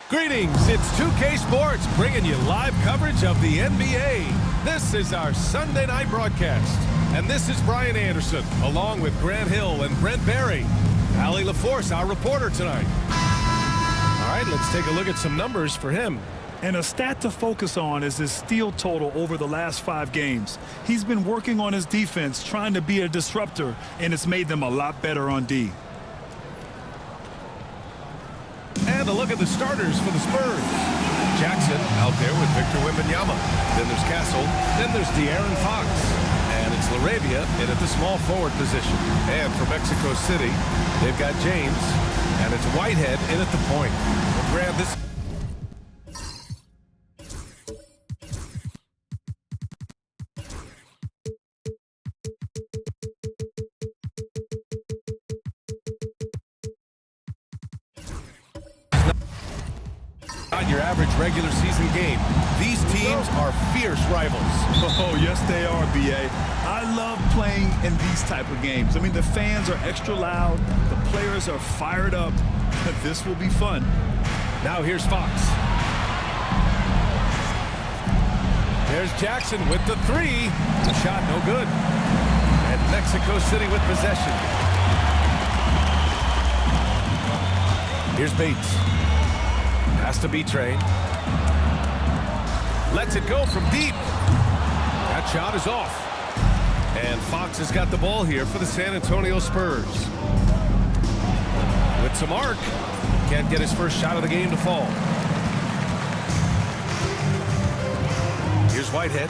Greetings, it's 2K Sports bringing you live coverage of the NBA. This is our Sunday night broadcast. And this is Brian Anderson, along with Grant Hill and Brent Barry. Allie LaForce, our reporter tonight. All right, let's take a look at some numbers for him. And a stat to focus on is his steal total over the last 5 games. He's been working on his defense, trying to be a disruptor, and it's made them a lot better on D. And a look at the starters for the Spurs. Jackson out there with Victor Wembanyama. Then there's Castle. Then there's De'Aaron Fox. And it's LaRavia in at the small forward position. And for Mexico City, they've got James. And it's Whitehead in at the point. We'll grab this. Not your average regular season game. These teams are fierce rivals. Oh, yes, they are, B.A. I love playing in these type of games. I mean, the fans are extra loud. The players are fired up. This will be fun. Now here's Fox. There's Jackson with the 3. The shot no good. And Mexico City with possession. Here's Bates. Has to be Trey. Lets it go from deep. That shot is off. And Fox has got the ball here for the San Antonio Spurs. With some arc. Can't get his first shot of the game to fall. Here's Whitehead.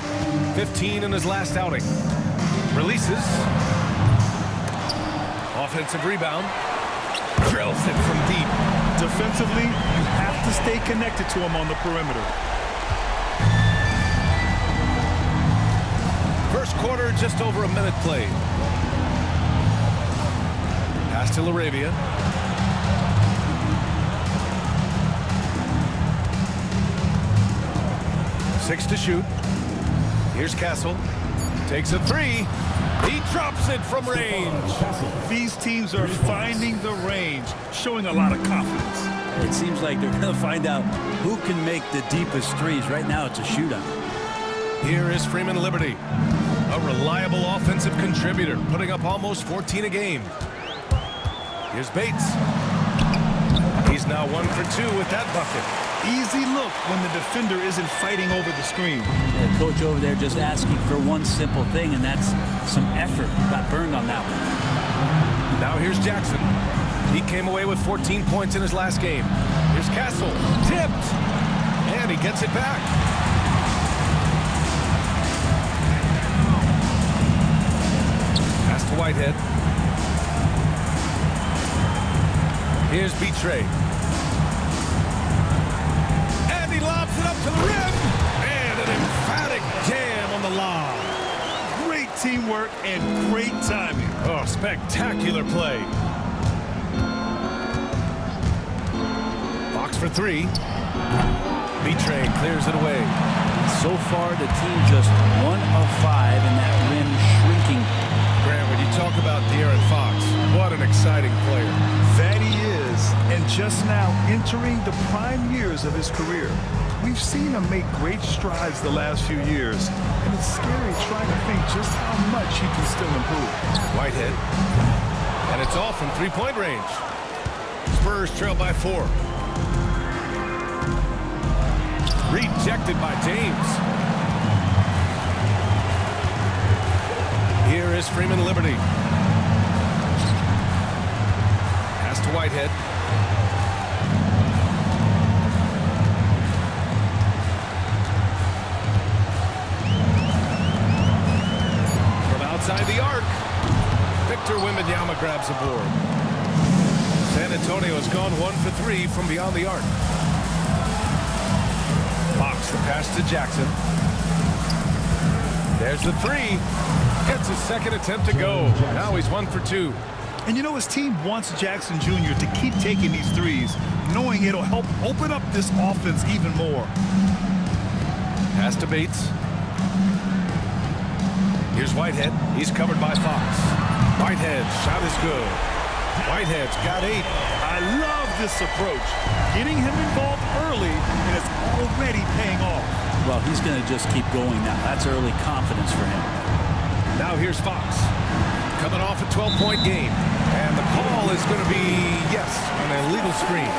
15 in his last outing. Releases. Offensive rebound. Drills it from deep. Defensively, you have to stay connected to him on the perimeter. First quarter, just over a minute played. Pass to LaRavia. Six to shoot. Here's Castle. Takes a 3. He drops it from range. These teams are finding the range, showing a lot of confidence. It seems like they're going to find out who can make the deepest threes. Right now, it's a shootout. Here is Freeman Liberty, a reliable offensive contributor, putting up almost 14 a game. Here's Bates. He's now 1 for 2 with that bucket. Easy look when the defender isn't fighting over the screen. The coach over there just asking for one simple thing, and that's some effort. Got burned on that one. Now here's Jackson. He came away with 14 points in his last game. Here's Castle. Tipped. And he gets it back. Pass to Whitehead. Here's B-Tray. And he lobs it up to the rim. And an emphatic jam on the lob. Great teamwork and great timing. Oh, spectacular play. Fox for 3. B-Tray clears it away. So far, the team just 1 of 5 in that rim shrinking. Grant, when you talk about De'Aaron Fox, what an exciting player. That he is, and just now entering the prime years of his career. We've seen him make great strides the last few years, and it's scary trying to think just how much he can still improve. Whitehead, and it's all from 3-point range. Spurs trail by 4. Rejected by James. Here is Freeman Liberty. Pass to Whitehead. From outside the arc, Victor Wembanyama grabs a board. San Antonio has gone 1 for 3 from beyond the arc. Fox, the pass to Jackson. There's the 3. Gets his second attempt to go. Now he's 1 for 2. And you know, his team wants Jackson Jr. to keep taking these threes, knowing it'll help open up this offense even more. Pass to Bates. Here's Whitehead. He's covered by Fox. Whitehead, shot is good. Whitehead's got 8. I love this approach. getting him involved early, and it's already paying off. Well, he's going to just keep going now. That's early confidence for him. Now here's Fox. Coming off a 12-point game. And the call is going to be, yes, an illegal screen.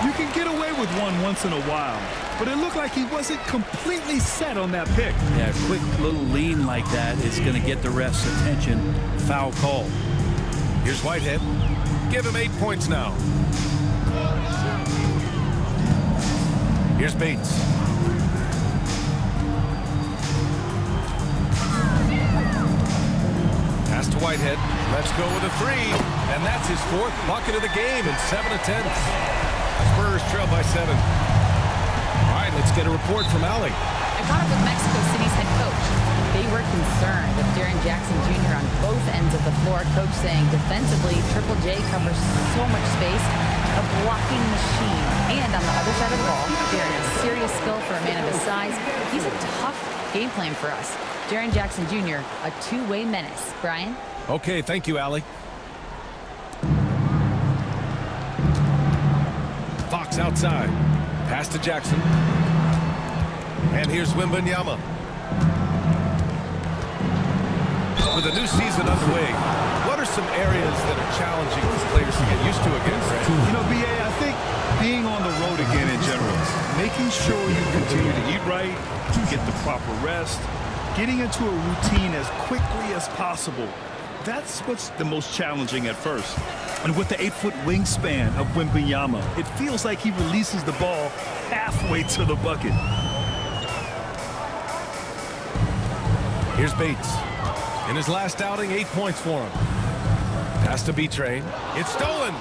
You can get away with one once in a while, but it looked like he wasn't completely set on that pick. Yeah, a quick little lean like that is going to get the ref's attention. Foul call. Here's Whitehead. Give him 8 points now. Here's Bates. Pass to Whitehead. Let's go with a three. And that's his 4th bucket of the game in 7 attempts. Spurs trail by 7. All right, let's get a report from Allie. I caught up with Mexico City's head coach. They were concerned with Jaren Jackson Jr. on both ends of the floor. Coach saying defensively, Triple J covers so much space, a blocking machine. And on the other side of the ball, Jaren has serious skill for a man of his size. He's a tough game plan for us. Jaren Jackson Jr., a two-way menace. Brian? Okay, thank you, Allie. Fox outside. Pass to Jackson. And here's Wembanyama. With a new season underway, what are some areas that are challenging for players to get used to again, Fred? You know, B.A., I think being on the road again in general, making sure you continue to eat right, to get the proper rest, getting into a routine as quickly as possible. That's what's the most challenging at first. And with the 8-foot wingspan of Wembanyama, it feels like he releases the ball halfway to the bucket. Here's Bates. In his last outing, 8 points for him. Pass to B-Train. It's stolen.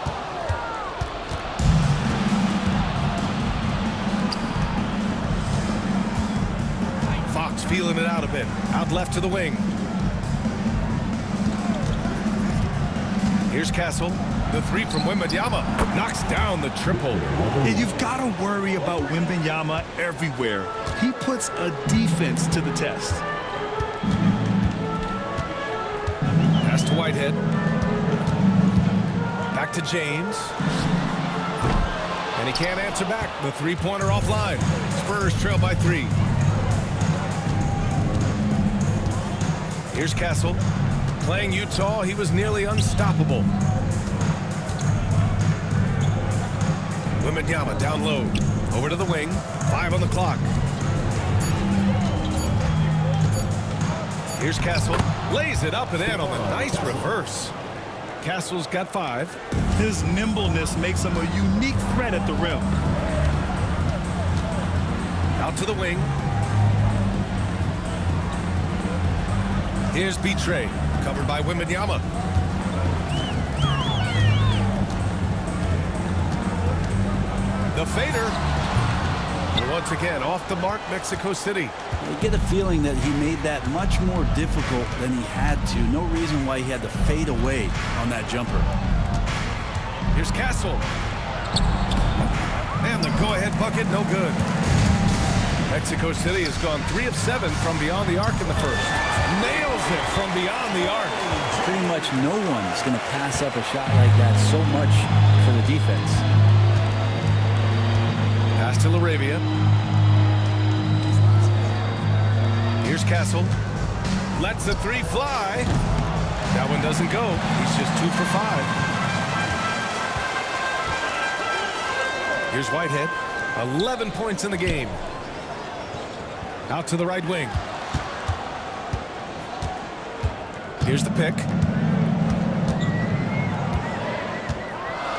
Fox feeling it out a bit. Out left to the wing. Here's Castle. The three from Wembanyama. Knocks down the triple. And you've got to worry about Wembanyama everywhere. He puts a defense to the test. Pass to Whitehead. Back to James. And he can't answer back. The three-pointer offline. Spurs trail by 3. Here's Castle. Playing Utah, he was nearly unstoppable. Wembanyama down low. Over to the wing. 5 on the clock. Here's Castle. Lays it up and in on a nice reverse. Castle's got 5. His nimbleness makes him a unique threat at the rim. Out to the wing. Here's B-Tray. Covered by Wembanyama. The fader. And once again, off the mark, Mexico City. You get a feeling that he made that much more difficult than he had to. No reason why he had to fade away on that jumper. Here's Castle. And the go-ahead bucket, no good. Mexico City has gone 3 of 7 from beyond the arc in the first. Nails it from beyond the arc. Pretty much no one's going to pass up a shot like that so much for the defense. Pass to LaRavia. Here's Castle. Lets the 3 fly. That one doesn't go. He's just 2 for 5. Here's Whitehead. 11 points in the game. Out to the right wing. Here's the pick.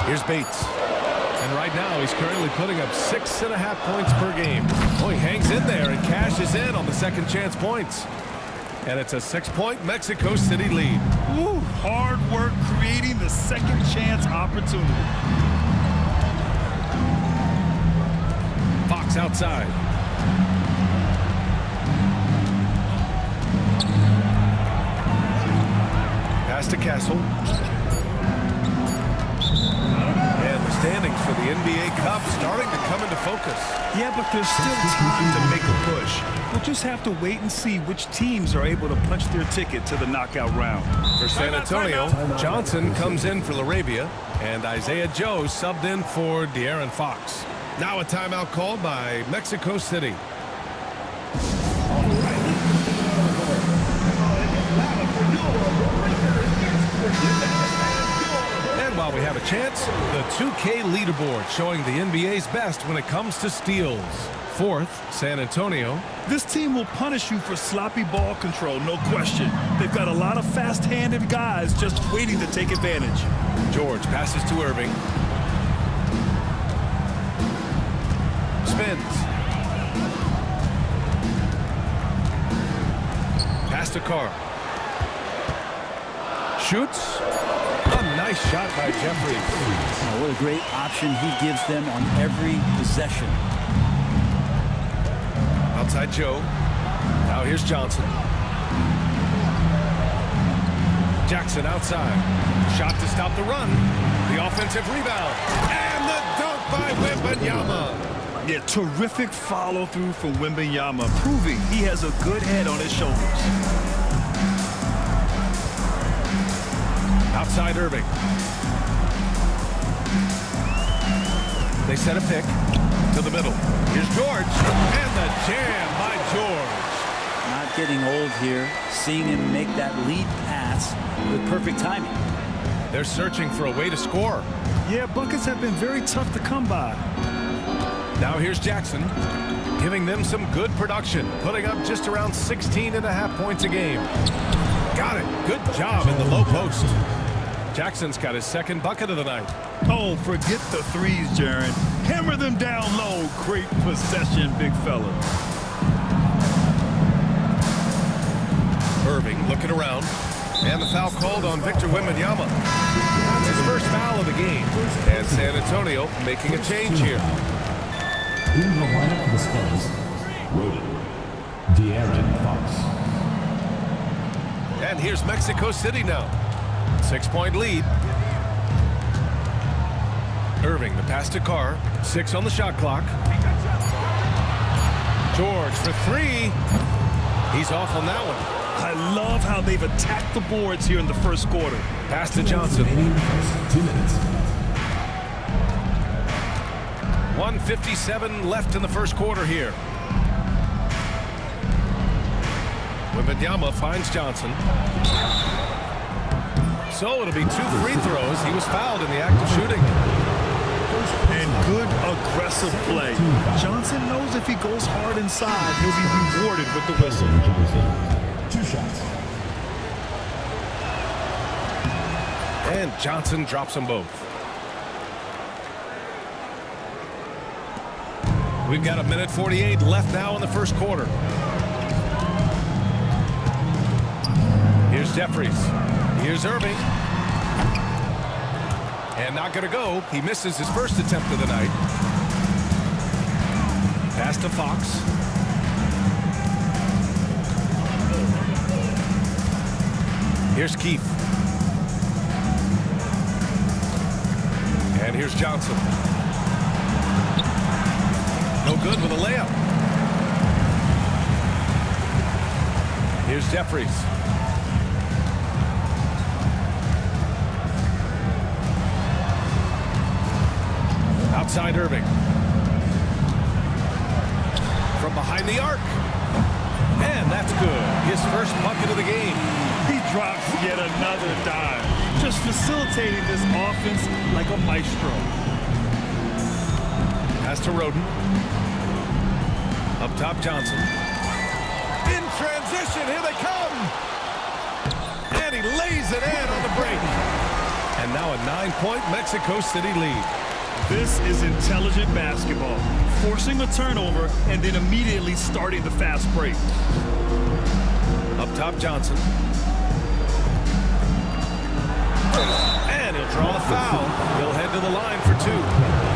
Here's Bates. And right now, he's currently putting up 6.5 points per game. Oh, he hangs in there and cashes in on the second chance points. And it's a 6-point Mexico City lead. Ooh, hard work creating the second chance opportunity. Fox outside. Pass to Castle. And the standings for the NBA Cup starting to come into focus. Yeah, but there's still time to make a push. We'll just have to wait and see which teams are able to punch their ticket to the knockout round. For San Antonio, Johnson comes in for LaRavia, and Isaiah Joe subbed in for De'Aaron Fox. Now a timeout called by Mexico City. And while we have a chance, the 2K leaderboard showing the NBA's best when it comes to steals. 4th, San Antonio. This team will punish you for sloppy ball control, no question. They've got a lot of fast-handed guys just waiting to take advantage. George passes to Irving. Spins. Pass to Carr. Shoots. A nice shot by Jeffries. Oh, what a great option he gives them on every possession. Outside Joe. Now here's Johnson. Jackson outside. Shot to stop the run. The offensive rebound. And the dunk by Wembanyama. Yeah, terrific follow-through from Wembanyama, proving he has a good head on his shoulders. Outside Irving. They set a pick to the middle. Here's George. And the jam by George. Not getting old here. Seeing him make that lead pass with perfect timing. They're searching for a way to score. Yeah, buckets have been very tough to come by. Now here's Jackson, giving them some good production, putting up just around 16.5 points a game. Got it. Good job in the low post. Jackson's got his second bucket of the night. Oh, forget the threes, Jaron. Hammer them down low. Great possession, big fella. Irving looking around. And the foul called on Victor Wembanyama. That's his first foul of the game. And San Antonio making a change here. In the lineup for the Spurs, De'Aaron Fox. And here's Mexico City now. 6-point lead. Irving, the pass to Carr. 6 on the shot clock. George for 3. He's off on that one. I love how they've attacked the boards here in the first quarter. Pass to Johnson. 2 minutes. 1:57 left in the first quarter here. Wembanyama finds Johnson. So it'll be 2 free throws. He was fouled in the act of shooting. And good aggressive play. Johnson knows if he goes hard inside, he'll be rewarded with the whistle. 2 shots. And Johnson drops them both. We've got 1:48 left now in the first quarter. Here's Jeffries. Here's Irving. And not going to go. He misses his first attempt of the night. Pass to Fox. Here's Keith. And here's Johnson. No good with a layup. Here's Jeffries. Outside Irving. From behind the arc. And that's good. His first bucket of the game. He drops yet another dime. Just facilitating this offense like a maestro. Pass to Roden. Up top, Johnson. In transition, here they come. And he lays it in on the break. And now a 9-point Mexico City lead. This is intelligent basketball. Forcing a turnover and then immediately starting the fast break. Up top, Johnson. And he'll draw the foul. He'll head to the line for 2.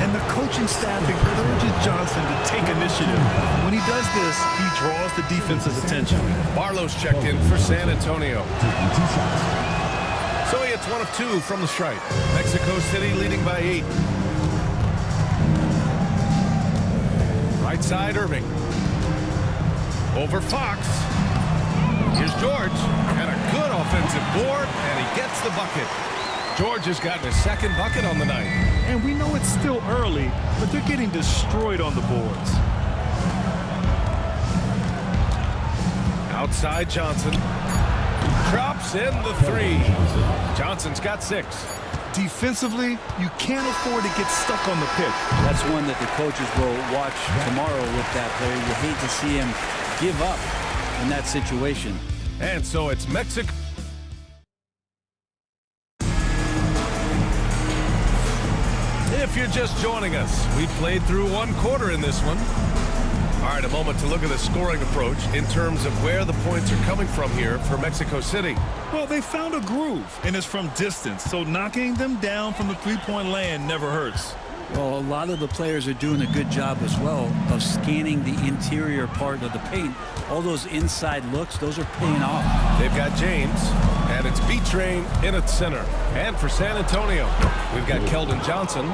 And the coaching staff encourages Johnson to take initiative. When he does this, he draws the defense's attention. Barlow's checked in for San Antonio. 2 shots. So he hits 1 of 2 from the stripe. Mexico City leading by 8. Right side, Irving. Over Fox. Here's George. And a good offensive board, and he gets the bucket. George has gotten his second bucket on the night. And we know it's still early, but they're getting destroyed on the boards. Outside Johnson. Drops in the three. Johnson's got 6. Defensively, you can't afford to get stuck on the pick. That's one that the coaches will watch tomorrow with that player. You hate to see him give up in that situation. And so it's Mexico. If you're just joining us, we played through 1 quarter in this one. All right, a moment to look at the scoring approach in terms of where the points are coming from here for Mexico City. Well, they found a groove, and it's from distance, so knocking them down from the three-point land never hurts. Well, a lot of the players are doing a good job as well of scanning the interior part of the paint. All those inside looks, those are paying off. They've got James, and it's B-Train in at center. And for San Antonio, we've got Keldon Johnson.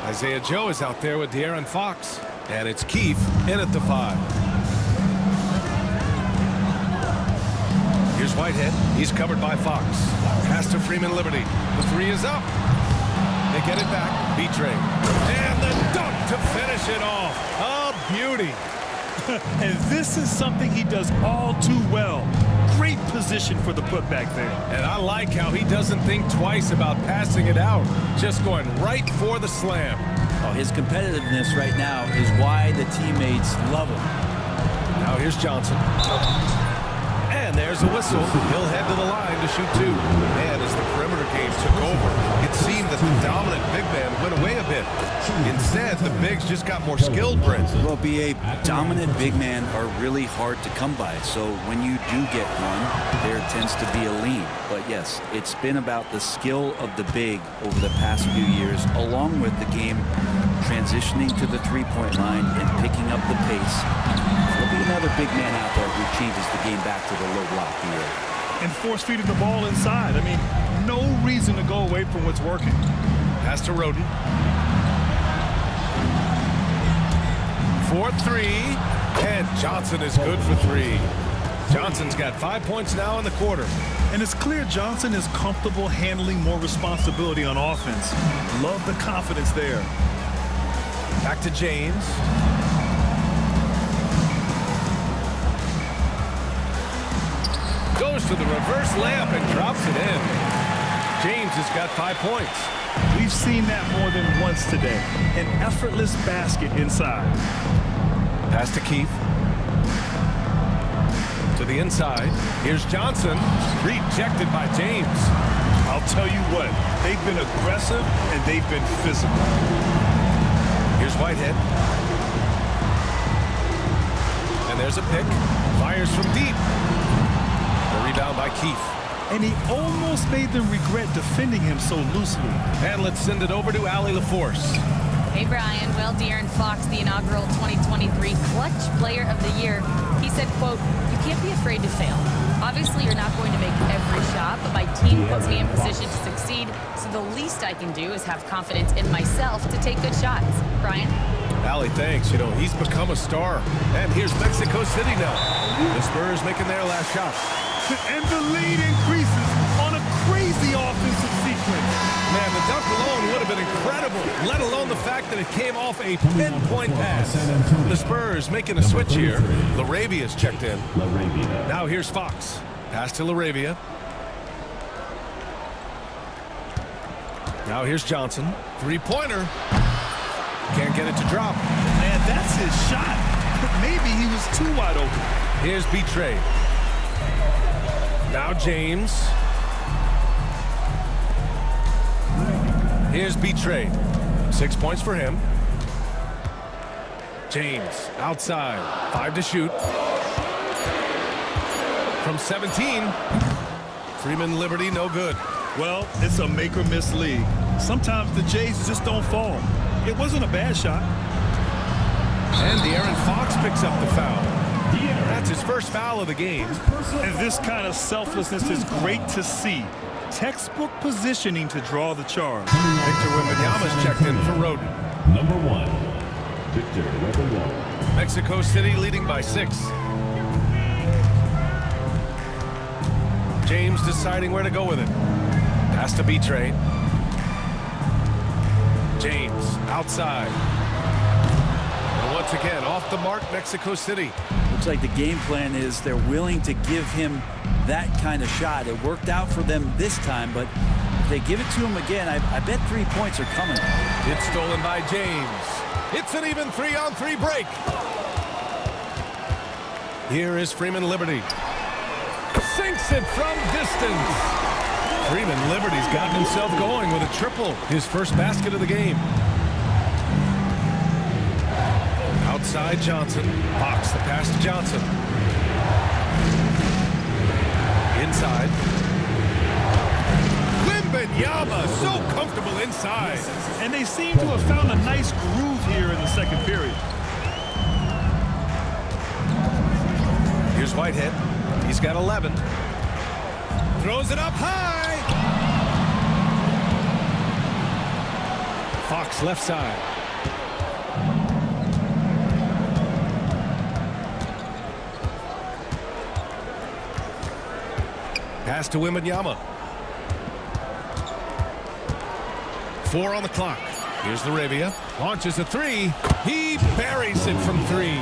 Isaiah Joe is out there with De'Aaron Fox. And it's Keefe in at the 5. Here's Whitehead. He's covered by Fox. Pass to Freeman Liberty. The 3 is up. They get it back. B-Train. And the dunk to finish it off. A beauty. And this is something he does all too well. Great position for the putback there. And I like how he doesn't think twice about passing it out. Just going right for the slam. Oh, his competitiveness right now is why the teammates love him. Now here's Johnson. And there's a whistle. He'll head to the line to shoot 2. And as the perimeter game took over, it seemed that the dominant big man went away a bit. Instead, the bigs just got more skilled, Brent. Well, BA, dominant big men are really hard to come by. So when you do get one, there tends to be a lean. But yes, it's been about the skill of the big over the past few years, along with the game transitioning to the three-point line and picking up the pace. There'll be another big man out there who changes the game back to the low block here. And force-feeding the ball inside. I mean, no reason to go away from what's working. Pass to Roden. 4-3. And Johnson is good for 3. Johnson's got 5 points now in the quarter. And it's clear Johnson is comfortable handling more responsibility on offense. Love the confidence there. Back to James. Goes to the reverse layup and drops it in. James has got 5 points. We've seen that more than once today. An effortless basket inside. Pass to Keefe. To the inside. Here's Johnson. Rejected by James. I'll tell you what, they've been aggressive and they've been physical. Here's Whitehead. And there's a pick. Fires from deep. The rebound by Keefe. And he almost made them regret defending him so loosely. And let's send it over to Allie LaForce. Hey, Brian. Well, De'Aaron Fox, the inaugural 2023 Clutch Player of the Year, he said, quote, "You can't be afraid to fail. Obviously, you're not going to make every shot, but my team puts me in position to succeed, so the least I can do is have confidence in myself to take good shots." Brian? Allie, thanks. You know, he's become a star. And here's Mexico City now. The Spurs making their last shot. And the lead increases on a crazy offensive sequence. Man, the dunk alone would have been incredible, let alone the fact that it came off a pinpoint pass. The Spurs making a switch here. Laravia's checked in. Now here's Fox. Pass to Laravia. Now here's Johnson. Three-pointer. Can't get it to drop. Man, that's his shot. Maybe he was too wide open. Here's B-Trade. Now James. Here's B-Trade. 6 points for him. James outside. 5 to shoot. From 17. Freeman Liberty, no good. Well, it's a make or miss league. Sometimes the Jays just don't fall. It wasn't a bad shot. And De'Aaron Fox picks up the foul. That's his first foul of the game. And this kind of selflessness is great to see. Textbook positioning to draw the charge. Victor Wembanyama's checked in for Roden. Number 1, Victor Wembanyama. Mexico City leading by 6. James deciding where to go with it. Pass to B-Train. James outside. And once again, off the mark, Mexico City. Looks like the game plan is they're willing to give him that kind of shot. It worked out for them this time, but if they give it to him again, I bet 3 points are coming. It's stolen by James. It's an even 3-on-3 break. Here is Freeman Liberty. Sinks it from distance. Freeman Liberty's gotten himself going with a triple. His first basket of the game. Outside Johnson. Fox the pass to Johnson. Inside. Wembanyama so comfortable inside. And they seem to have found a nice groove here in the second period. Here's Whitehead. He's got 11. Throws it up high. Fox left side. Pass to Wembanyama. 4 on the clock. Here's Laravia. Launches a 3. He buries it from 3.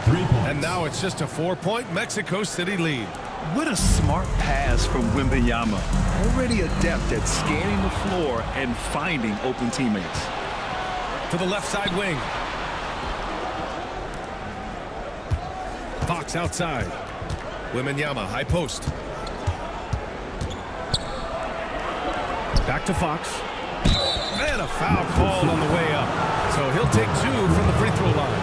3 points. And now it's just a 4-point Mexico City lead. What a smart pass from Wembanyama. Already adept at scanning the floor and finding open teammates. To the left side wing. Fox outside. Wembanyama, high post. Back to Fox. And a foul called on the way up. So he'll take 2 from the free throw line.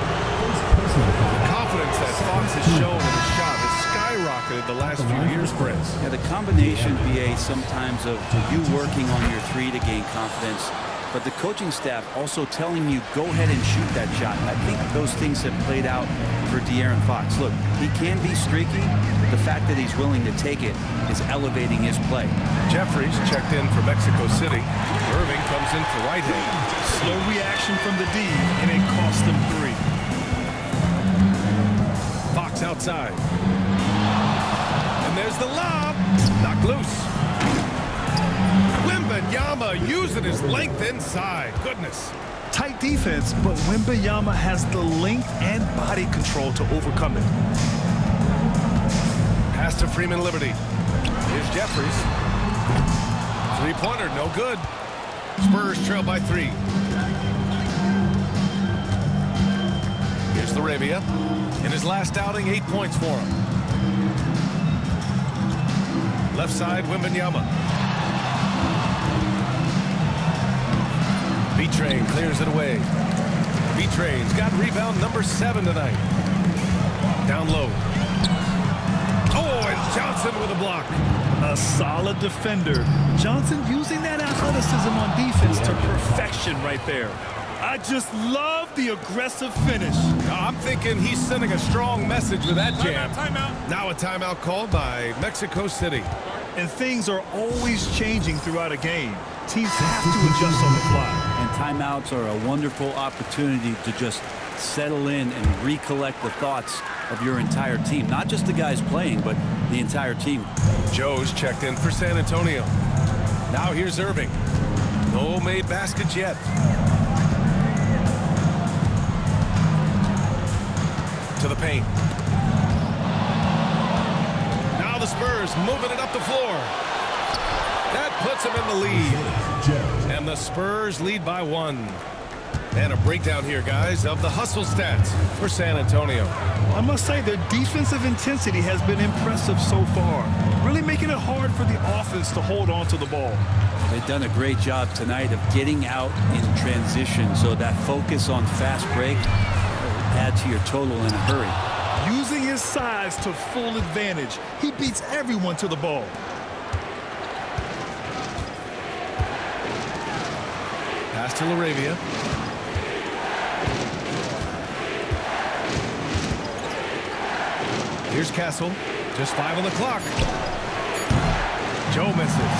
The confidence that Fox has shown in his shot has skyrocketed the last few years, Prince. Yeah, the combination, BA, sometimes of you working on your 3 to gain confidence, but the coaching staff also telling you go ahead and shoot that shot. I think those things have played out for De'Aaron Fox. Look, he can be streaky. The fact that he's willing to take it is elevating his play. Jeffries checked in for Mexico City. Irving comes in for Whitehead. Slow reaction from the D, and it cost them 3. Fox outside. And there's the lob. Knocked loose. Wembanyama using his length inside. Goodness. Tight defense, but Wembanyama has the length and body control to overcome it. Pass to Freeman Liberty. Here's Jeffries. 3-pointer, no good. Spurs trail by 3. Here's Laravia. In his last outing, 8 points for him. Left side, Wembanyama. B-Train clears it away. B-Train's got rebound number 7 tonight. Down low. Oh, and Johnson with a block. A solid defender. Johnson using that athleticism on defense to perfection right there. I just love the aggressive finish. I'm thinking he's sending a strong message with that jam. Timeout. Now a timeout called by Mexico City. And things are always changing throughout a game. Teams have to adjust on the fly. And timeouts are a wonderful opportunity to just settle in and recollect the thoughts of your entire team. Not just the guys playing, but the entire team. Joe's checked in for San Antonio. Now here's Irving. No made baskets yet. To the paint. Now the Spurs moving it up the floor. That puts them in the lead. And the Spurs lead by 1. And a breakdown here, guys, of the hustle stats for San Antonio. I must say their defensive intensity has been impressive so far. Really making it hard for the offense to hold on to the ball. They've done a great job tonight of getting out in transition, so that focus on fast break will add to your total in a hurry. Using his size to full advantage, he beats everyone to the ball. Pass to Laravia. Here's Castle. Just 5 on the clock. Joe misses.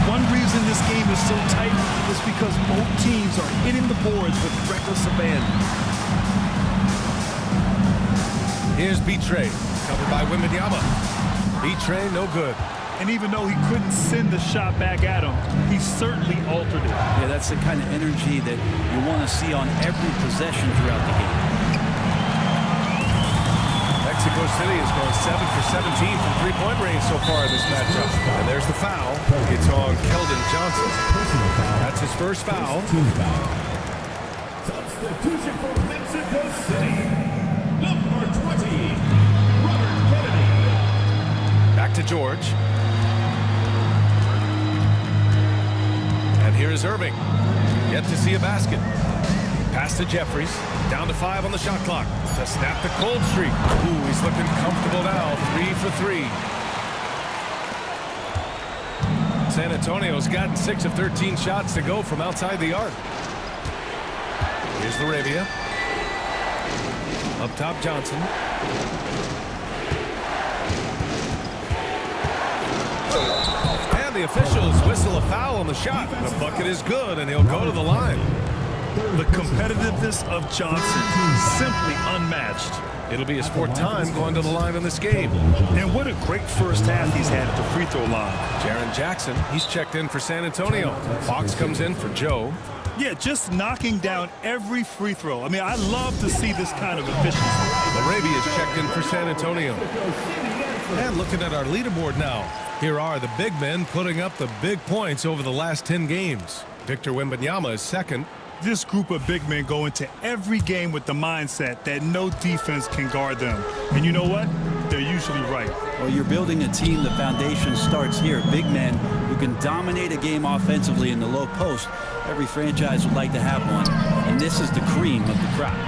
One reason this game is so tight is because both teams are hitting the boards with reckless abandon. Here's B-Tray. Covered by Wembanyama. B-Tray, no good. And even though he couldn't send the shot back at him, he certainly altered it. Yeah, that's the kind of energy that you want to see on every possession throughout the game. Mexico City has gone 7 for 17 from three-point range so far in this matchup. And there's the foul. It's on Keldon Johnson. That's his first foul. Team foul. Substitution for Mexico City. Number 20, Robert Kennedy. Back to George. And here is Irving. Yet to see a basket. Pass to Jeffries. Down to 5 on the shot clock. To snap the cold streak. Ooh, he's looking comfortable now. 3 for 3. San Antonio's gotten 6 of 13 shots to go from outside the arc. Here's Laravia. Up top, Johnson. And the officials whistle a foul on the shot. The bucket is good, and he'll go to the line. The competitiveness of Johnson simply unmatched. It'll be his 4th time going to the line in this game. And what a great first half he's had at the free throw line. Jaren Jackson, he's checked in for San Antonio. Fox comes in for Joe. Yeah, just knocking down every free throw. I mean, I love to see this kind of efficiency. Laravia is checked in for San Antonio. And looking at our leaderboard now, here are the big men putting up the big points over the last 10 games. Victor Wembanyama is 2nd. This group of big men go into every game with the mindset that no defense can guard them. And you know what? They're usually right. Well, you're building a team. The foundation starts here. Big men who can dominate a game offensively in the low post. Every franchise would like to have one. And this is the cream of the crop.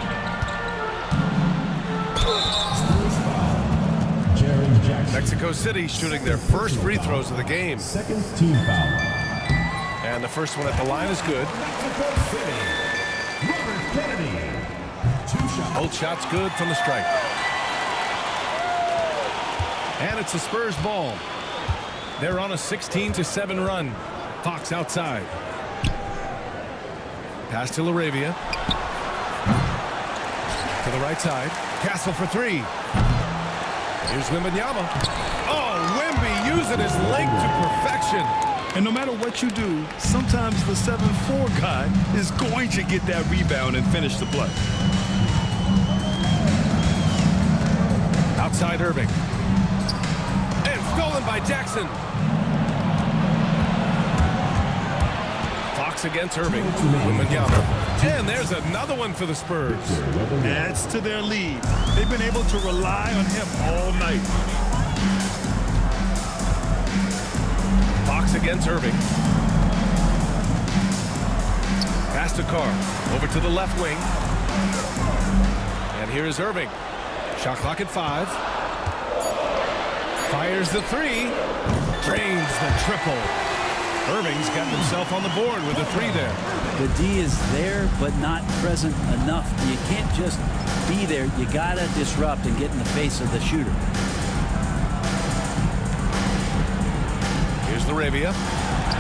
Mexico City shooting their first free throws of the game. 2nd team foul. And the first one at the line is good. Robert Kennedy. 2 shots. Both shots good from the stripe. And it's the Spurs ball. They're on a 16-7 run. Fox outside. Pass to Laravia. To the right side. Castle for 3. Here's Wembanyama. Oh, Wemby using his length to perfection. And no matter what you do, sometimes the 7'4" guy is going to get that rebound and finish the play. Outside Irving. And stolen by Jackson. Fox against Irving. Wembanyama. And there's another one for the Spurs. Adds to their lead. They've been able to rely on him all night. Fox against Irving. Pass to Carr. Over to the left wing. And here is Irving. Shot clock at 5. Fires the 3. Drains the triple. Irving's got himself on the board with a 3 there. The D is there, but not present enough. You can't just be there. You got to disrupt and get in the face of the shooter. Here's Laravia.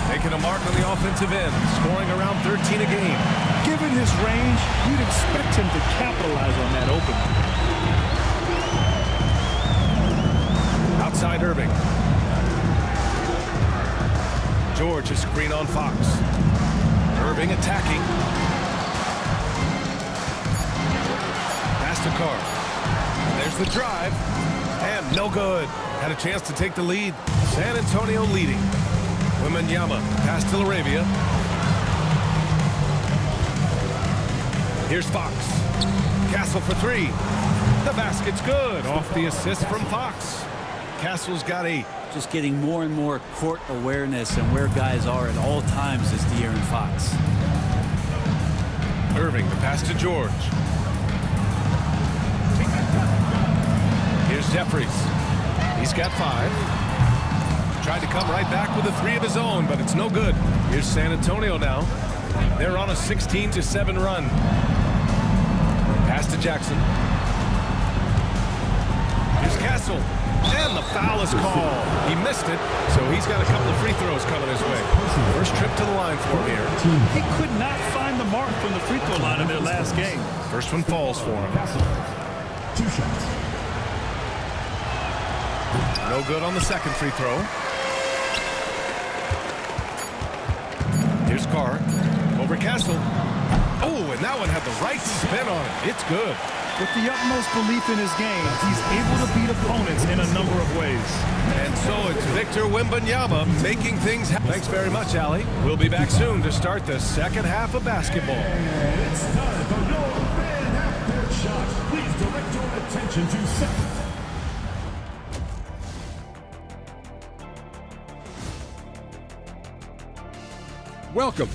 Making a mark on the offensive end. Scoring around 13 a game. Given his range, you'd expect him to capitalize on that opening. Outside Irving. George is screen on Fox. Irving attacking. Pass to Carr. There's the drive. And no good. Had a chance to take the lead. San Antonio leading. Wembanyama. Pass to Laravia. Here's Fox. Castle for 3. The basket's good. Off the assist from Fox. Castle's got 8. Just getting more and more court awareness and where guys are at all times is De'Aaron Fox. Irving, the pass to George. Here's Jeffries. He's got 5. Tried to come right back with a 3 of his own, but it's no good. Here's San Antonio now. They're on a 16-7 run. Pass to Jackson. Here's Castle. And the foul is called. He missed it, so he's got a couple of free throws coming his way. First trip to the line for him here. He could not find the mark from the free throw line in their last game. First one falls for him. 2 shots. No good on the second free throw. Here's Carr. Over Castle. Oh, and that one had the right spin on it. It's good. With the utmost belief in his game, he's able to beat opponents in a number of ways. And so it's Victor Wembanyama making things happen. Thanks very much, Allie. We'll be back soon to start the second half of basketball. It's time for your fan half-court shot. Please direct your attention to second. Welcome.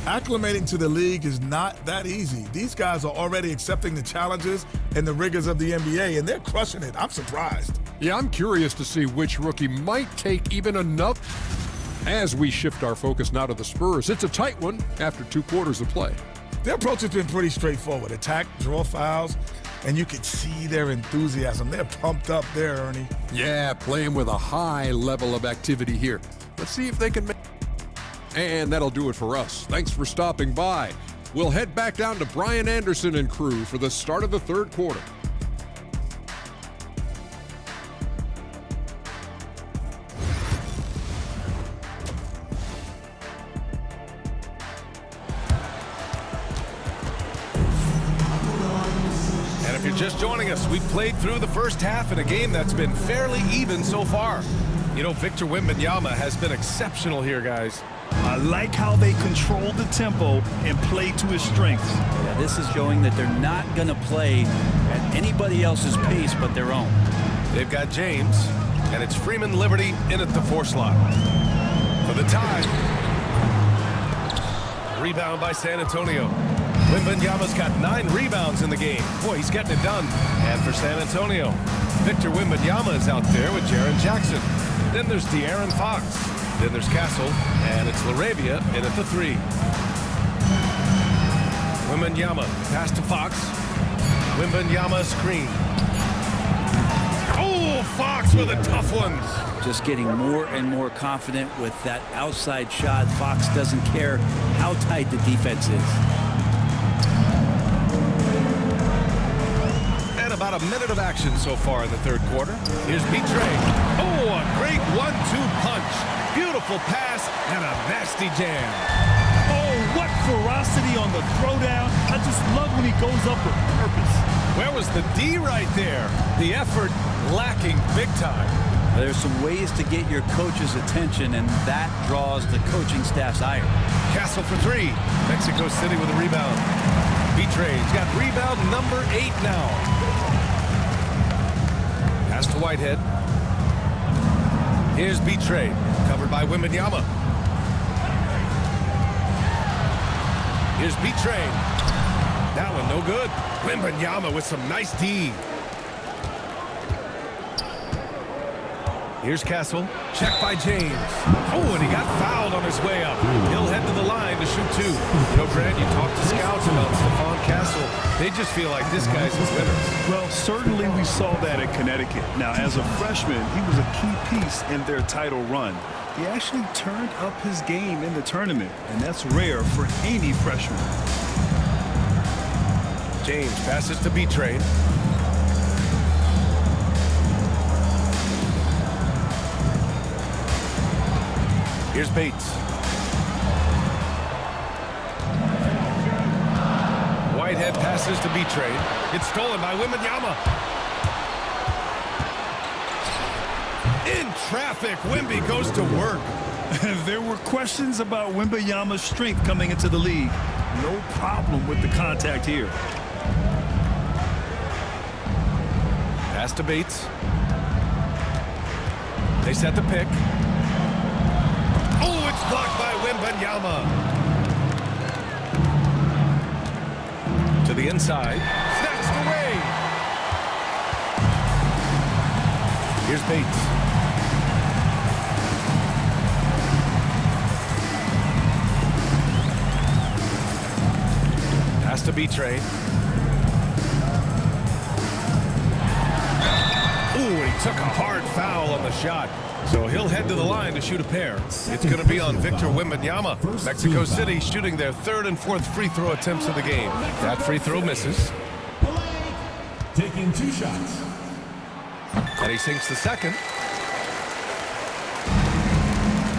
Acclimating to the league is not that easy. These guys are already accepting the challenges and the rigors of the NBA, and they're crushing it. I'm surprised. Yeah, I'm curious to see which rookie might take even enough. As we shift our focus now to the Spurs, it's a tight one after 2 quarters of play. Their approach has been pretty straightforward. Attack, draw fouls, and you can see their enthusiasm. They're pumped up there, Ernie. Yeah, playing with a high level of activity here. Let's see if they can make... And that'll do it for us. Thanks for stopping by. We'll head back down to Brian Anderson and crew for the start of the third quarter. And if you're just joining us, we've played through the first half in a game that's been fairly even so far. You know, Victor Wembanyama has been exceptional here, guys. I like how they control the tempo and play to his strengths. Yeah, this is showing that they're not going to play at anybody else's pace but their own. They've got James, and it's Freeman Liberty in at the 4 slot. For the tie. Rebound by San Antonio. Wembanyama's got 9 rebounds in the game. Boy, he's getting it done. And for San Antonio, Victor Wembanyama is out there with Jaren Jackson. Then there's De'Aaron Fox. Then there's Castle, and it's LaRavia in at the 3. Wembanyama, pass to Fox. Wembanyama screen. Oh, Fox with a tough one. Just getting more and more confident with that outside shot. Fox doesn't care how tight the defense is. And about a minute of action so far in the third quarter. Here's B-Trey. Oh, a great 1-2 punch. Beautiful pass and a nasty jam. Oh, what ferocity on the throwdown. I just love when he goes up with purpose. Where was the D right there? The effort lacking big time. There's some ways to get your coach's attention, and that draws the coaching staff's ire. Castle for 3. Mexico City with a rebound. B-Trey's got rebound number 8 now. Pass to Whitehead. Here's B-Trey, covered by Wembanyama. Here's B-Trey. That one no good. Wembanyama with some nice D. Here's Castle. Check by James. Oh, and he got fouled on his way up. He'll head to the line to shoot 2. You know, Grant, you talked to scouts about Stephon Castle. They just feel like this guy's a winner. Well, certainly we saw that at Connecticut. Now, as a freshman, he was a key piece in their title run. He actually turned up his game in the tournament, and that's rare for any freshman. James passes to B-Trey. Here's Bates. Whitehead passes to B-Trey. It's stolen by Wembanyama. In traffic, Wemby goes to work. There were questions about Wembanyama's strength coming into the league. No problem with the contact here. Pass to Bates. They set the pick. Oh, it's blocked by Wembanyama. To the inside. Snatched away. Here's Bates. Pass to B-Trey. Ooh, he took a hard foul on the shot. So he'll head to the line to shoot a pair. It's going to be on Victor Wembanyama. Mexico City shooting their 3rd and 4th free throw attempts of the game. That free throw misses. Taking 2 shots. And he sinks the second.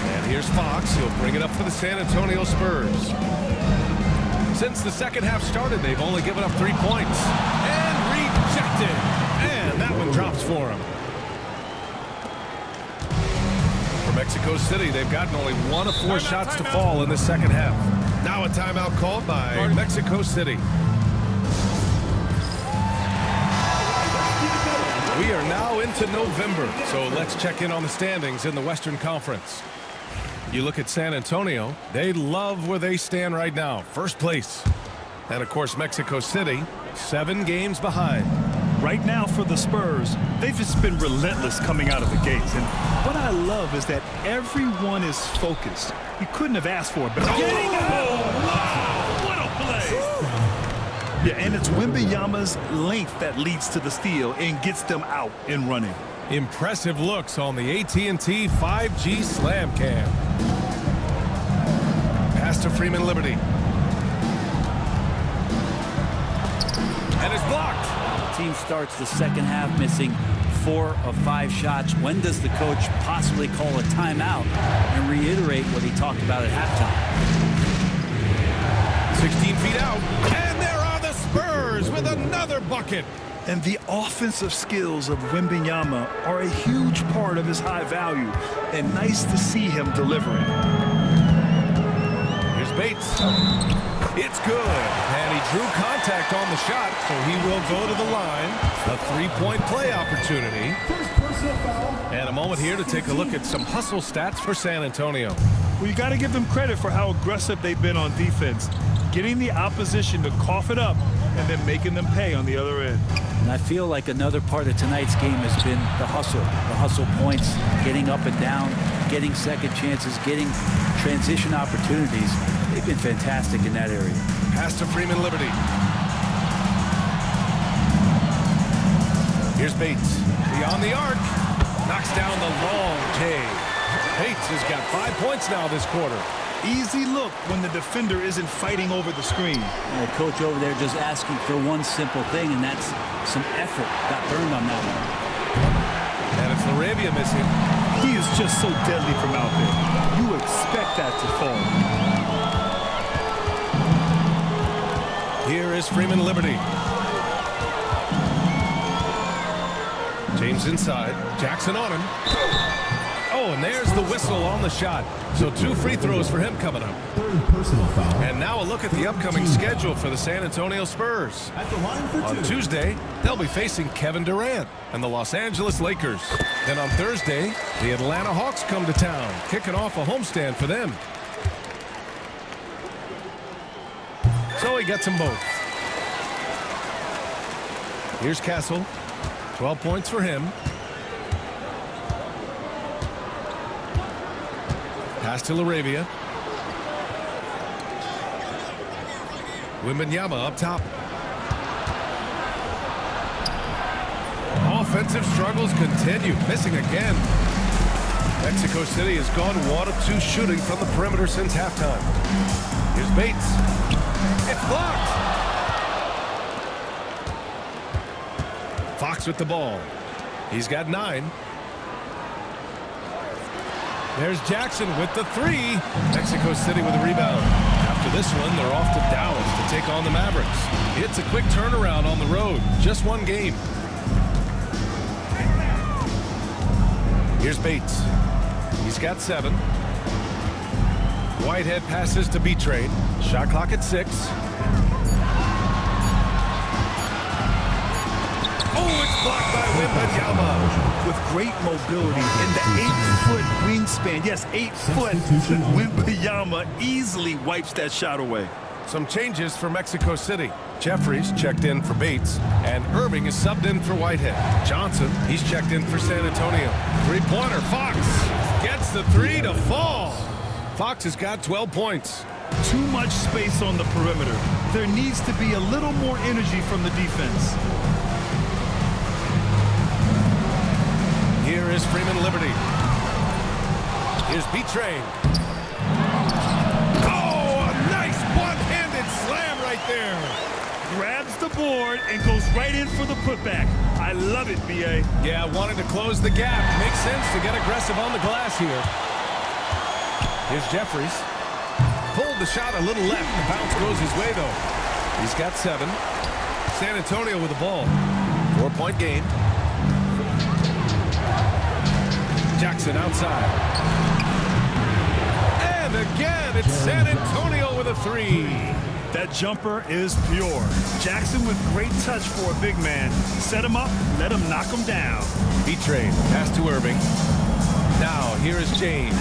And here's Fox. He'll bring it up for the San Antonio Spurs. Since the second half started, they've only given up 3 points. And rejected. And that one drops for him. For Mexico City, they've gotten only 1 of 4 shots to fall in the second half. Now a timeout called by Mexico City. We are now into November, so let's check in on the standings in the Western Conference. You look at San Antonio, they love where they stand right now, first place. And of course, Mexico City, 7 games behind. Right now for the Spurs, they've just been relentless coming out of the gates. And what I love is that everyone is focused. You couldn't have asked for it better. Wow! What a play! Yeah, and it's Wembanyama's length that leads to the steal and gets them out and running. Impressive looks on the AT&T 5G Slam Cam. Pass to Freeman Liberty. And it's blocked. The team starts the second half missing 4 of 5 shots. When does the coach possibly call a timeout and reiterate what he talked about at halftime? 16 feet out. And there are the Spurs with another bucket. And the offensive skills of Wembanyama are a huge part of his high value. And nice to see him delivering. Here's Bates. It's good. And he drew contact on the shot, so he will go to the line. A 3-point play opportunity. And a moment here to take a look at some hustle stats for San Antonio. Well, you got to give them credit for how aggressive they've been on defense. Getting the opposition to cough it up and then making them pay on the other end. And I feel like another part of tonight's game has been the hustle points, getting up and down, getting second chances, getting transition opportunities. They've been fantastic in that area. Pass to Freeman Liberty. Here's Bates. Beyond the arc. Knocks down the long J. Bates has got 5 points now this quarter. Easy look when the defender isn't fighting over the screen. And the coach over there just asking for one simple thing, and that's some effort. Got burned on that one. And it's Laravia missing. He is just so deadly from out there. You expect that to fall. Here is Freeman Liberty. James inside. Jackson on him. Oh, and there's the whistle on the shot. So 2 free throws for him coming up. Personal foul. And now a look at the upcoming schedule for the San Antonio Spurs. At the line for 2. On Tuesday, they'll be facing Kevin Durant and the Los Angeles Lakers. Then on Thursday, the Atlanta Hawks come to town, kicking off a homestand for them. So he gets them both. Here's Castle. 12 points for him. Pass to Laravia. Wembanyama up top. Offensive struggles continue. Missing again. Mexico City has gone 1 of 2 shooting from the perimeter since halftime. Here's Bates. It's blocked. Fox with the ball. He's got 9. There's Jackson with the 3. Mexico City with a rebound. After this one, they're off to Dallas to take on the Mavericks. It's a quick turnaround on the road. Just 1 game. Here's Bates. He's got 7. Whitehead passes to B-Train. Shot clock at 6. Oh, it's blocked by Wembanyama. With great mobility and the 8-foot wingspan. Yes, 8 foot. Wembanyama easily wipes that shot away. Some changes for Mexico City. Jeffries checked in for Bates, and Irving is subbed in for Whitehead. Johnson, he's checked in for San Antonio. 3-pointer, Fox gets the 3 to fall. Fox has got 12 points. Too much space on the perimeter. There needs to be a little more energy from the defense. Here is Freeman Liberty. Here's B-Train. Oh, a nice one-handed slam right there. Grabs the board and goes right in for the putback. I love it, B.A. Yeah, wanted to close the gap. Makes sense to get aggressive on the glass here. Here's Jeffries. Pulled the shot a little left. The bounce goes his way, though. He's got 7. San Antonio with the ball. 4-point game. Jackson outside. And again, it's San Antonio with a 3. That jumper is pure. Jackson with great touch for a big man. Set him up, let him knock him down. B-Train, pass to Irving. Now, here is James.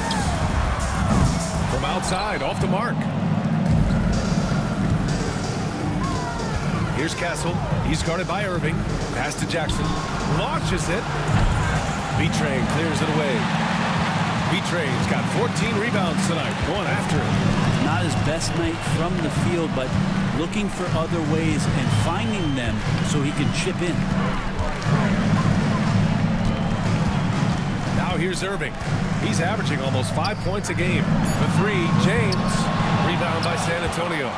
From outside, off the mark. Here's Castle. He's guarded by Irving. Pass to Jackson. Launches it. B-Train clears it away. B-Train's got 14 rebounds tonight. Going after it. Not his best night from the field, but looking for other ways and finding them so he can chip in. Now here's Irving. He's averaging almost 5 points a game. The 3, James. Rebound by San Antonio.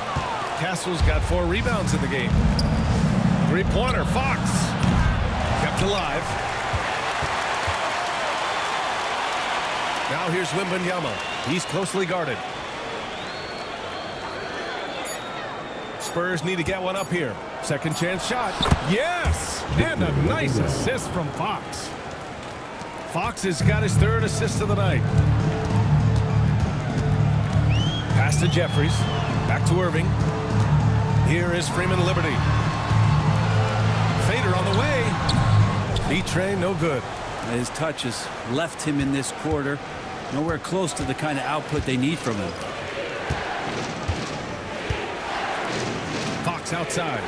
Castle's got 4 rebounds in the game. 3-pointer, Fox. Kept alive. Now here's Wembanyama. He's closely guarded. Spurs need to get one up here. Second chance shot. Yes! And a nice assist from Fox. Fox has got his 3rd assist of the night. Pass to Jeffries. Back to Irving. Here is Freeman Liberty. Fader on the way. B-Train, no good. His touch has left him in this quarter. Nowhere close to the kind of output they need from him. Fox outside.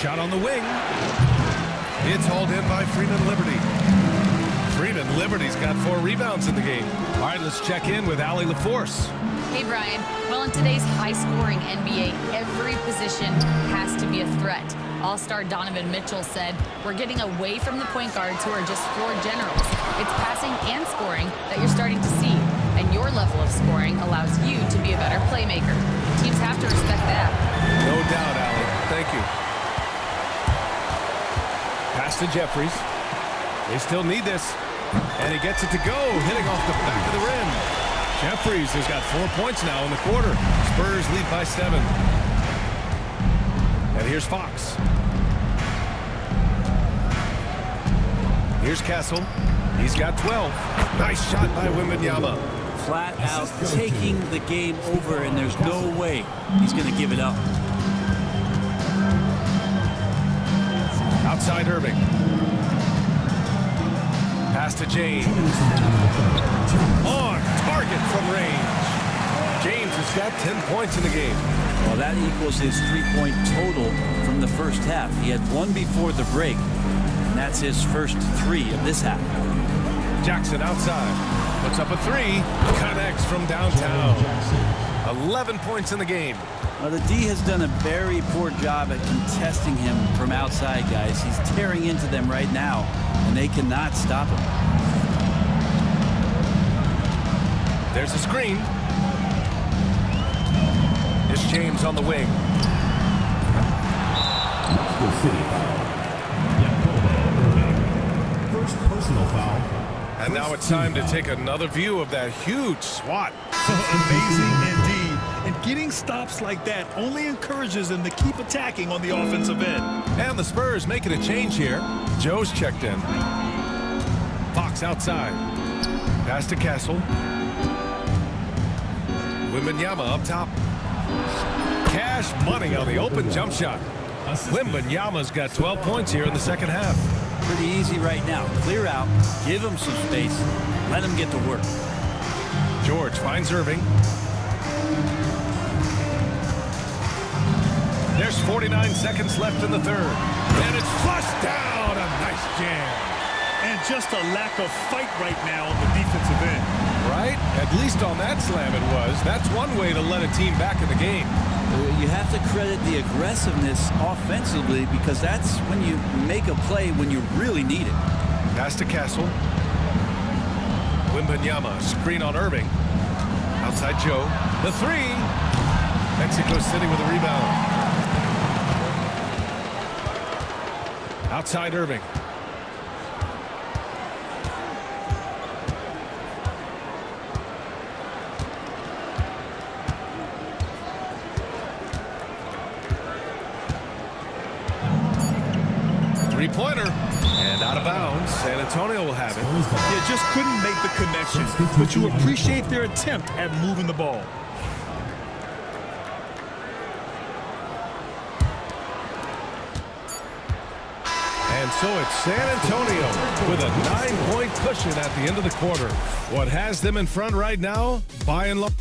Shot on the wing. It's hauled in by Freeman Liberty. Freeman Liberty's got 4 rebounds in the game. All right, let's check in with Allie LaForce. Hey, Brian. Well, in today's high-scoring NBA, every position has to be a threat. All-star Donovan Mitchell said, "We're getting away from the point guards who are just floor generals. It's passing and scoring that you're starting to see, and your level of scoring allows you to be a better playmaker. Teams have to respect that." No doubt, Allie. Thank you. Pass to Jeffries. They still need this. And he gets it to go, hitting off the back of the rim. Jeffries has got 4 points now in the quarter. Spurs lead by 7. And here's Fox. Here's Castle. He's got 12. Nice shot by Wembanyama. Flat out taking the game over, and there's no way he's going to give it up. Outside Irving. Pass to James. On target from range. James has got 10 points in the game. Well, that equals his 3-point total from the first half. He had 1 before the break, and that's his first 3 of this half. Jackson outside. Puts up a 3. Connects from downtown. 11 points in the game. Well, the D has done a very poor job at contesting him from outside, guys. He's tearing into them right now, and they cannot stop him. There's a screen. It's James on the wing. First personal foul. And now it's time to take another view of that huge swat. Amazing indeed. And getting stops like that only encourages them to keep attacking on the offensive end. And the Spurs making a change here. Joe's checked in. Fox outside. Pass to Castle. Wembanyama up top. Cash money on the open jump shot. Wembanyama's got 12 points here in the second half. Pretty easy right now. Clear out, give him some space, let him get to work. George finds Irving. There's 49 seconds left in the third. And it's flushed down. A nice jam. And just a lack of fight right now on the defensive end. Right? At least on that slam it was. That's one way to let a team back in the game. You have to credit the aggressiveness offensively, because that's when you make a play when you really need it. Pass to Castle. Wembanyama, screen on Irving. Outside Joe. The 3. Mexico City with a rebound. Outside Irving. Three-pointer. And out of bounds. San Antonio will have it. You just couldn't make the connection, but you appreciate their attempt at moving the ball. And so it's San Antonio with a 9-point cushion at the end of the quarter. What has them in front right now, by and large.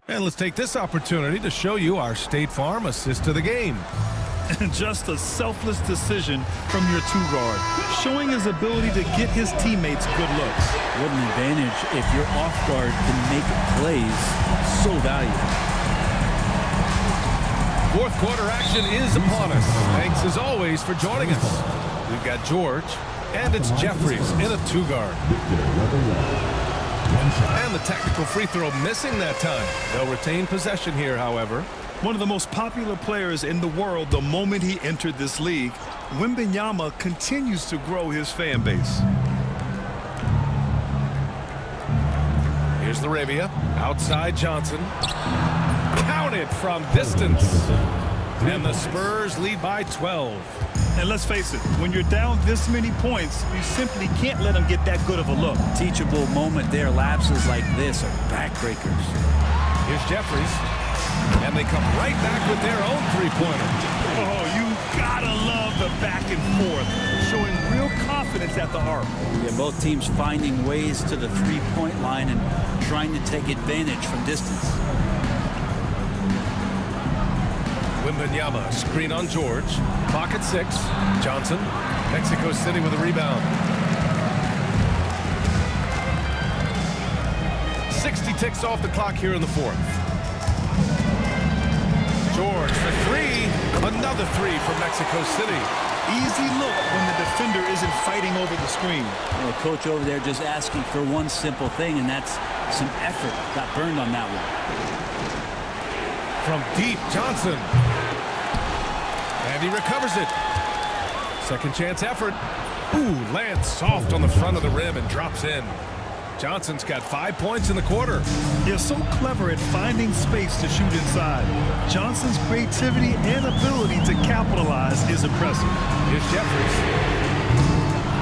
And let's take this opportunity to show you our State Farm assist to the game. And just a selfless decision from your two-guard, showing his ability to get his teammates good looks. What an advantage if your off-guard can make plays so valuable. Fourth quarter action is upon us. Thanks as always for joining us. We've got George, and it's Jeffries in a two-guard. And the technical free throw missing that time. They'll retain possession here, however. One of the most popular players in the world the moment he entered this league, Wembanyama continues to grow his fan base. Here's Laravia. Outside Johnson. Counted from distance. And the Spurs lead by 12. And let's face it, when you're down this many points, you simply can't let them get that good of a look. Teachable moment there. Lapses like this are backbreakers. Here's Jeffries. And they come right back with their own three-pointer. Oh, you gotta love the back and forth, showing real confidence at the arc. Yeah, both teams finding ways to the three-point line and trying to take advantage from distance. Wembanyama, screen on George. Clock at 6. Johnson, Mexico City with a rebound. 60 ticks off the clock here in the fourth. George for three. Another three from Mexico City. Easy look when the defender isn't fighting over the screen. The coach over there just asking for one simple thing, and that's some effort. Got burned on that one. From deep, Johnson. And he recovers it. Second chance effort. Ooh, lands soft on the front of the rim and drops in. Johnson's got 5 points in the quarter. They're so clever at finding space to shoot inside. Johnson's creativity and ability to capitalize is impressive. Here's Jeffries.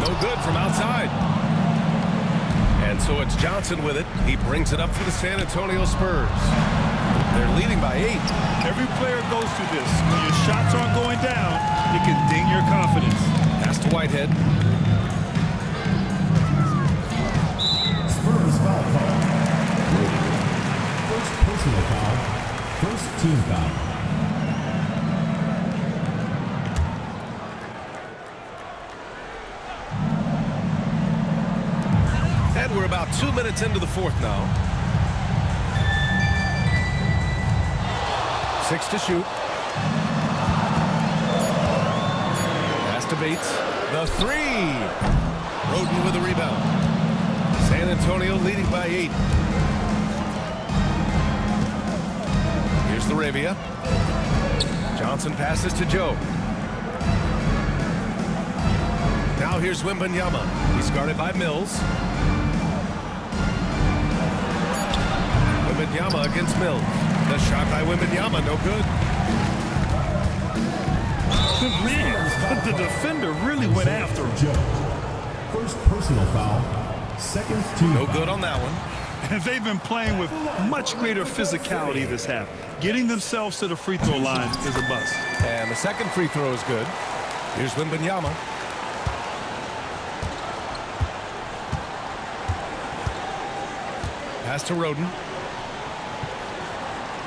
No good from outside. And so it's Johnson with it. He brings it up for the San Antonio Spurs. They're leading by 8. Every player goes through this. When your shots aren't going down, it can ding your confidence. Pass to Whitehead. Spurs foul call. First personal foul. First team foul. And we're about 2 minutes into the fourth now. 6 to shoot. Pass to Bates. The three. Roden with a rebound. San Antonio leading by 8. Here's Laravia. Johnson passes to Joe. Now here's Wembanyama. He's guarded by Mills. Wembanyama against Mills. The shot by Wembanyama, no good. Man, the defender really went after him. First personal foul. Second team No foul. good on that one. And they've been playing with much greater physicality this half. Getting themselves to the free throw line is a bust. And the second free throw is good. Here's Wembanyama. Pass to Roden.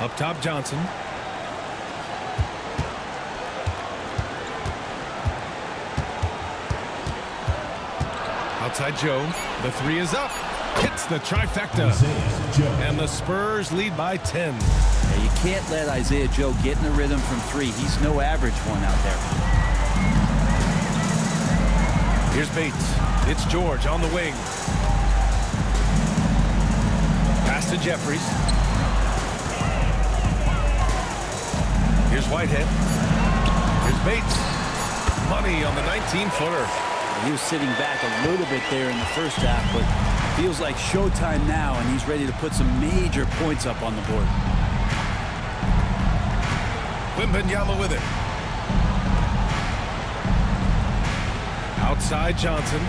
Up top, Johnson. Outside Joe. The three is up. Hits the trifecta. And the Spurs lead by 10. Yeah, you can't let Isaiah Joe get in the rhythm from three. He's no average one out there. Here's Bates. It's George on the wing. Pass to Jeffries. Here's Whitehead. Here's Bates. Money on the 19-footer. He was sitting back a little bit there in the first half, but feels like showtime now, and he's ready to put some major points up on the board. Wembanyama with it. Outside Johnson.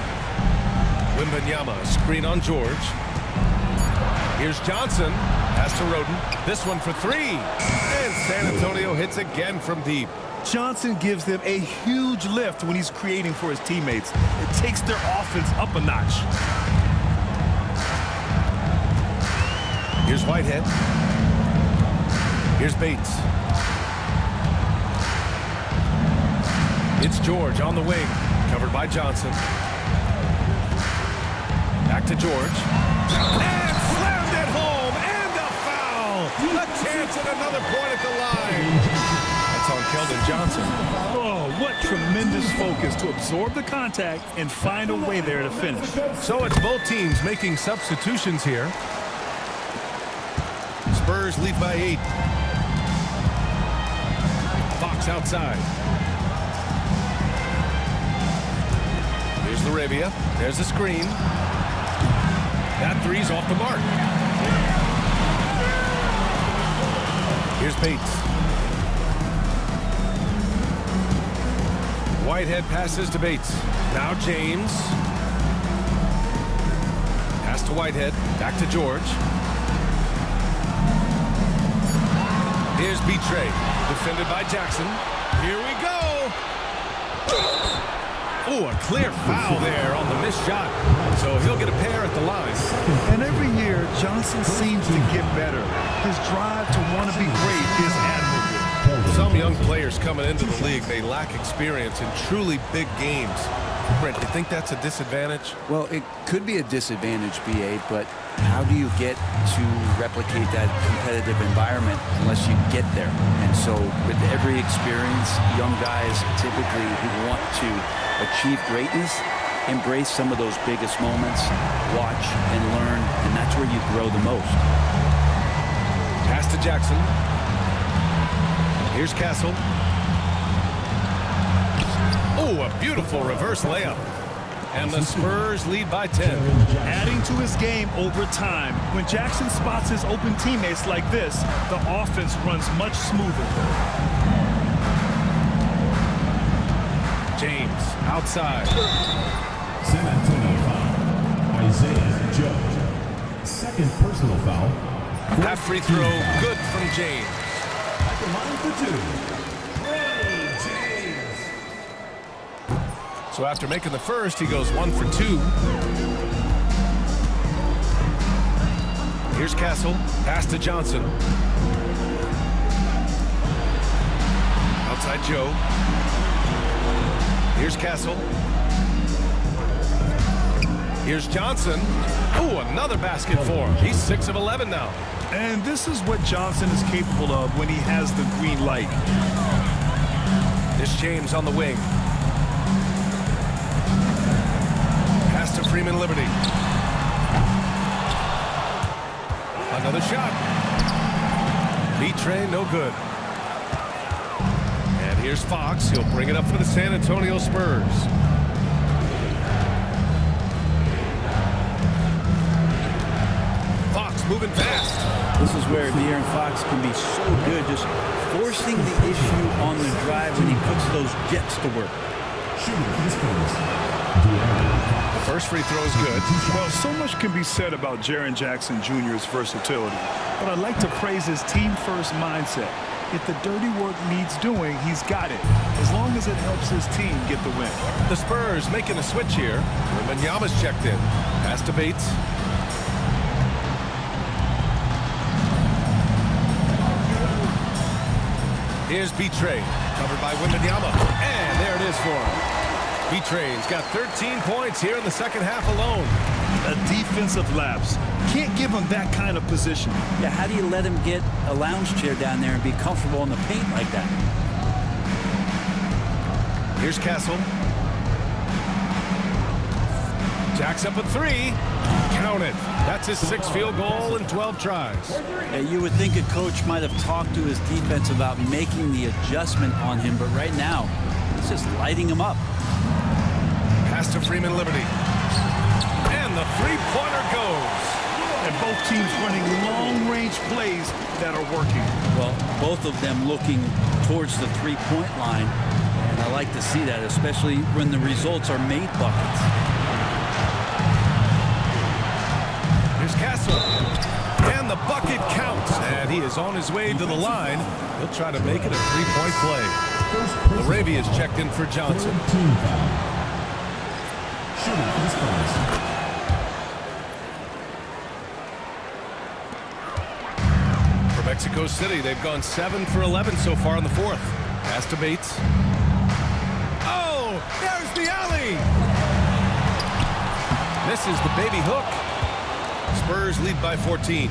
Wembanyama, screen on George. Here's Johnson. Pass to Roden. This one for three. And San Antonio hits again from deep. Johnson gives them a huge lift when he's creating for his teammates. It takes their offense up a notch. Here's Whitehead. Here's Bates. It's George on the wing. Covered by Johnson. Back to George. And slammed it home. And a foul. A chance at another point at the line. That's on Keldon Johnson. Oh, what tremendous focus to absorb the contact and find a way there to finish. So it's both teams making substitutions here. Spurs lead by 8. Fox outside. Here's Laravia. There's the screen. That three's off the mark. Here's Bates. Whitehead passes to Bates. Now James. Pass to Whitehead. Back to George. Here's Betray. Defended by Jackson. Here we go. Oh, a clear foul there on the missed shot. So he'll get a pair at the line. And every year, Johnson seems to get better. His drive to want to be great is admirable. Some young players coming into the league, they lack experience in truly big games. Brent, do you think that's a disadvantage? Well, it could be a disadvantage, BA, but how do you get to replicate that competitive environment unless you get there? And so with every experience, young guys typically who want to achieve greatness, embrace some of those biggest moments, watch and learn, and that's where you grow the most. Pass to Jackson. Here's Castle. Oh, a beautiful reverse layup. And the Spurs lead by 10. Adding to his game over time. When Jackson spots his open teammates like this, the offense runs much smoother. James outside. San Antonio foul. Isaiah Joe. Second personal foul. That free throw good from James. At the line for two. So after making the first, he goes 1 for 2. Here's Castle. Pass to Johnson. Outside Joe. Here's Castle. Here's Johnson. Oh, another basket for him. He's 6 of 11 now. And this is what Johnson is capable of when he has the green light. Here's James on the wing. Pass to Freeman Liberty. Another shot. Betray, no good. And here's Fox. He'll bring it up for the San Antonio Spurs. Fox moving fast. This is where De'Aaron Fox can be so good, just forcing the issue on the drive when he puts those jets to work. The first free throw is good. Well, so much can be said about Jaren Jackson Jr.'s versatility, but I'd like to praise his team-first mindset. If the dirty work needs doing, he's got it, as long as it helps his team get the win. The Spurs making a switch here. Wembanyama's checked in. Pass to Bates. Here's Betray, covered by Wembanyama. And there it is for him. Betray's got 13 points here in the second half alone. A defensive lapse. Can't give him that kind of position. Yeah, how do you let him get a lounge chair down there and be comfortable in the paint like that? Here's Castle. Jacks up a 3. Count it. That's his 6th field goal in 12 tries. Yeah, you would think a coach might have talked to his defense about making the adjustment on him, but right now, he's just lighting him up. Pass to Freeman Liberty. And the three-pointer goes. And both teams running long-range plays that are working. Well, both of them looking towards the three-point line. And I like to see that, especially when the results are made buckets. Here's Castle. And the bucket counts. And he is on his way to the line. He'll try to make it a three-point play. Laravia is checked in for Johnson. Team foul. Shooting for the Spurs. For Mexico City, they've gone 7 for 11 so far in the fourth. Pass to Bates. Oh, there's the alley. Misses the baby hook. Spurs lead by 14.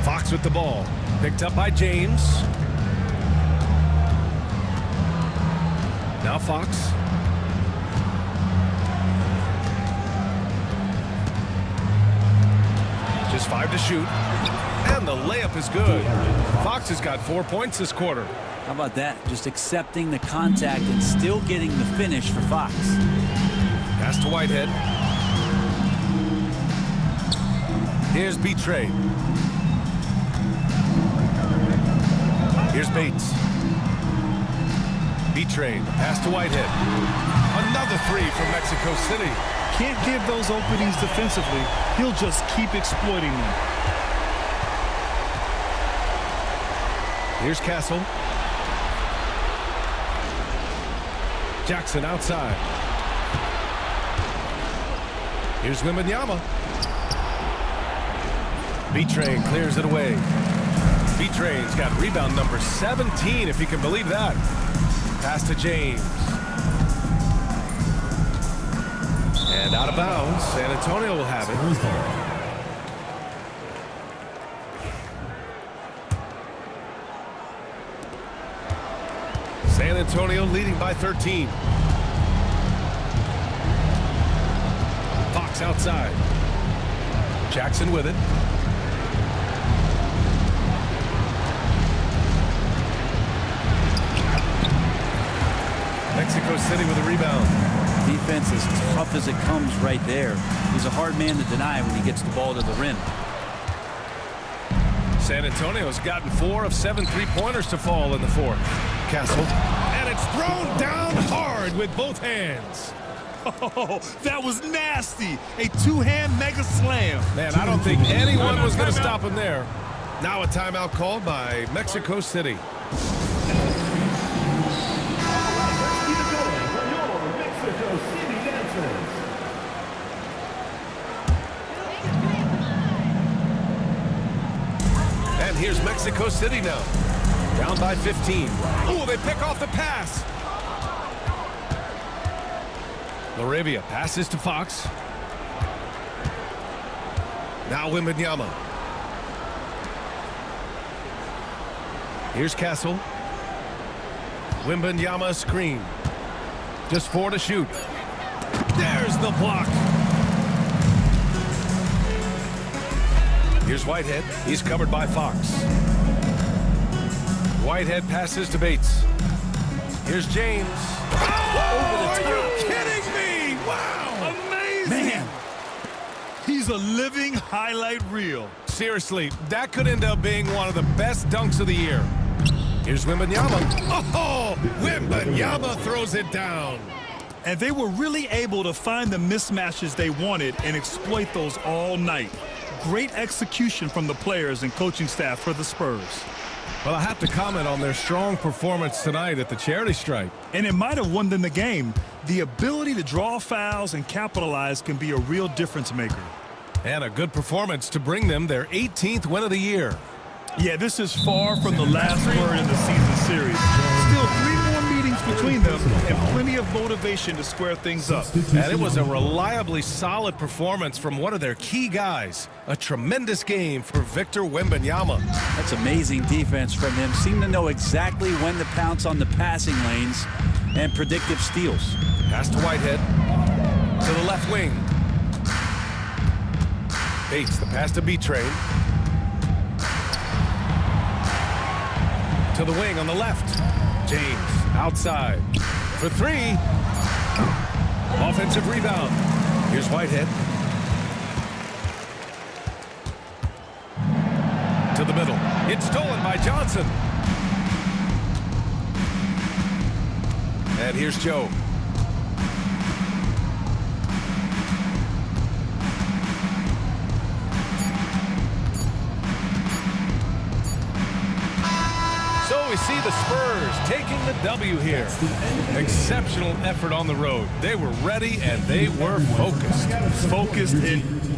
Fox with the ball. Picked up by James. Now Fox. Just 5 to shoot. And the layup is good. Fox has got 4 points this quarter. How about that? Just accepting the contact and still getting the finish for Fox. Pass to Whitehead. Here's B-Trade. Here's Bates. B-Trade. Pass to Whitehead. Another three from Mexico City. Can't give those openings defensively. He'll just keep exploiting them. Here's Castle. Jackson outside. Here's Wembanyama. B-Train clears it away. B-Train's got rebound number 17, if you can believe that. Pass to James. And out of bounds. San Antonio will have it. San Antonio leading by 13. Fox outside. Jackson with it. Mexico City with a rebound. Defense as tough as it comes right there. He's a hard man to deny when he gets the ball to the rim. San Antonio's gotten 4 of 7 three-pointers to fall in the fourth. Castle. And it's thrown down hard with both hands. Oh, that was nasty. A two-hand mega slam. Man, I don't think anyone was going to stop him there. Now a timeout called by Mexico City. And here's Mexico City now. Down by 15. Oh, they pick off the pass. Laravia passes to Fox. Now Wembanyama. Here's Castle. Wembanyama screen. Just 4 to shoot. There's the block. Here's Whitehead. He's covered by Fox. Whitehead passes to Bates. Here's James. Oh, are you kidding me? Wow. Amazing. Man, he's a living highlight reel. Seriously, that could end up being one of the best dunks of the year. Here's Wembanyama. Oh, Wembanyama throws it down. And they were really able to find the mismatches they wanted and exploit those all night. Great execution from the players and coaching staff for the Spurs. Well, I have to comment on their strong performance tonight at the charity stripe. And it might have won them the game. The ability to draw fouls and capitalize can be a real difference maker. And a good performance to bring them their 18th win of the year. Yeah, this is far from the last word in the season series. Still 3 more meetings between them and plenty of motivation to square things up. And it was a reliably solid performance from one of their key guys. A tremendous game for Victor Wembanyama. That's amazing defense from him. Seemed to know exactly when to pounce on the passing lanes and predictive steals. Pass to Whitehead. To the left wing. Bates, the pass to B-Train. To the wing on the left. James outside for 3. Offensive rebound. Here's Whitehead. To the middle. It's stolen by Johnson. And And here's Joe. So we see the Spurs taking the W here. Exceptional effort on the road. They were ready and they were focused. Focused and